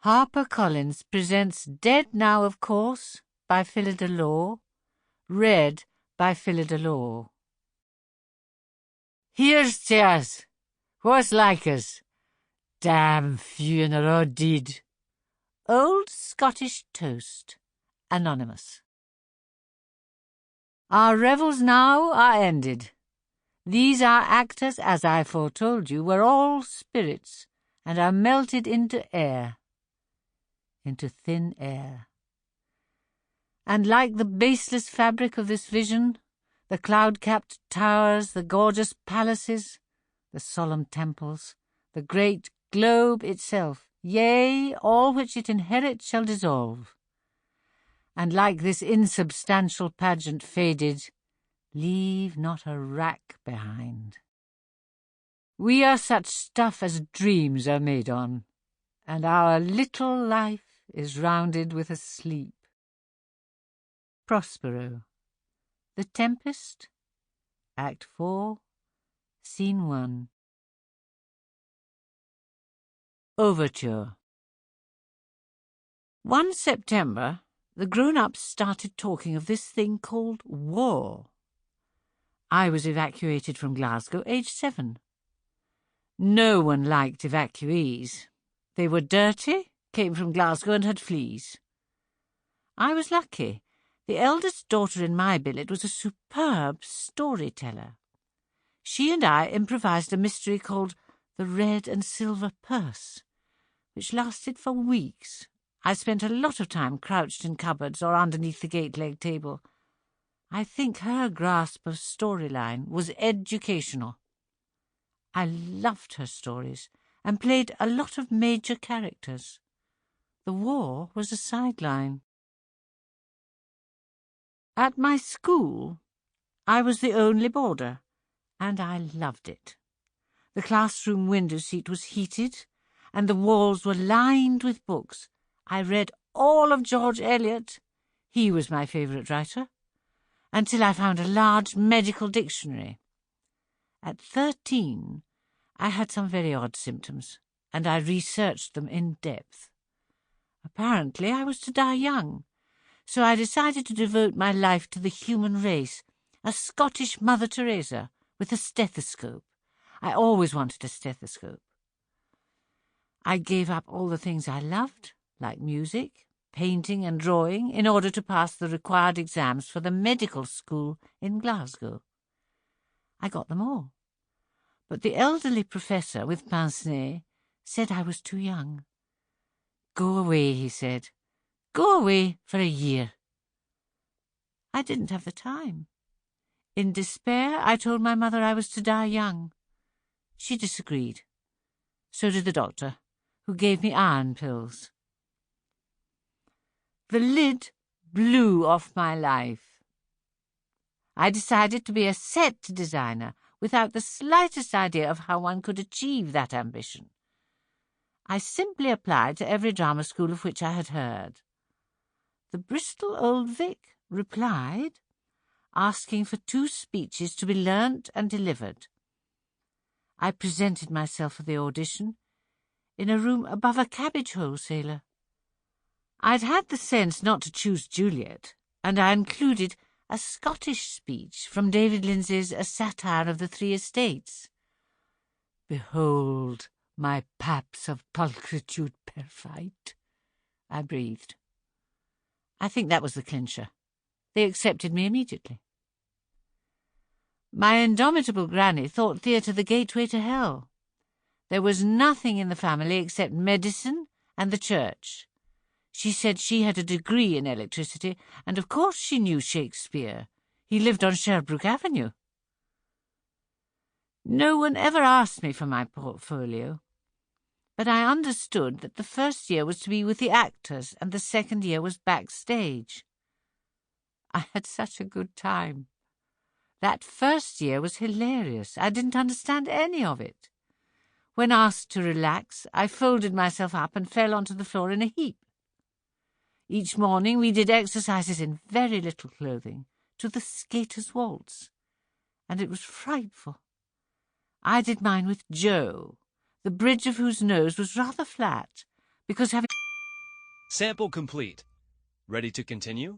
HarperCollins presents Dead Now, of Course, by Phyllida Law, read by Phyllida Law. Here's to us. What's like us? Damn funeral did. Old Scottish Toast. Anonymous. Our revels now are ended. These our actors, as I foretold you, were all spirits, and are melted into air. Into thin air. And like the baseless fabric of this vision, the cloud-capped towers, the gorgeous palaces, the solemn temples, the great globe itself, yea, all which it inherits shall dissolve. And like this insubstantial pageant faded, leave not a rack behind. We are such stuff as dreams are made on, and our little life is rounded with a sleep. Prospero. The Tempest, Act 4, Scene 1. Overture. One September, the grown-ups started talking of this thing called war. I was evacuated from Glasgow, aged 7. No one liked evacuees. They were dirty, came from Glasgow and had fleas. I was lucky. The eldest daughter in my billet was a superb storyteller. She and I improvised a mystery called The Red and Silver Purse, which lasted for weeks. I spent a lot of time crouched in cupboards or underneath the gate-leg table. I think her grasp of storyline was educational. I loved her stories and played a lot of major characters. The war was a sideline. At my school, I was the only boarder, and I loved it. The classroom window seat was heated, and the walls were lined with books. I read all of George Eliot, he was my favourite writer, until I found a large medical dictionary. At 13, I had some very odd symptoms, and I researched them in depth. Apparently, I was to die young, so I decided to devote my life to the human race, a Scottish Mother Teresa with a stethoscope. I always wanted a stethoscope. I gave up all the things I loved, like music, painting and drawing, in order to pass the required exams for the medical school in Glasgow. I got them all. But the elderly professor with pince-nez said I was too young. "Go away," he said. "Go away for a year." I didn't have the time. In despair, I told my mother I was to die young. She disagreed. So did the doctor, who gave me iron pills. The lid blew off my life. I decided to be a set designer without the slightest idea of how one could achieve that ambition. I simply applied to every drama school of which I had heard. The Bristol Old Vic replied, asking for 2 speeches to be learnt and delivered. I presented myself for the audition in a room above a cabbage wholesaler. I'd had the sense not to choose Juliet, and I included a Scottish speech from David Lindsay's A Satire of the Three Estates. "Behold my paps of pulchritude perfect," I breathed. I think that was the clincher. They accepted me immediately. My indomitable granny thought theatre the gateway to hell. There was nothing in the family except medicine and the church. She said she had a degree in electricity, and of course she knew Shakespeare. He lived on Sherbrooke Avenue. No one ever asked me for my portfolio, but I understood that the first year was to be with the actors and the second year was backstage. I had such a good time. That first year was hilarious. I didn't understand any of it. When asked to relax, I folded myself up and fell onto the floor in a heap. Each morning we did exercises in very little clothing, to the skater's waltz, and it was frightful. I did mine with Joe, the bridge of whose nose was rather flat, because having Sample complete. Ready to continue?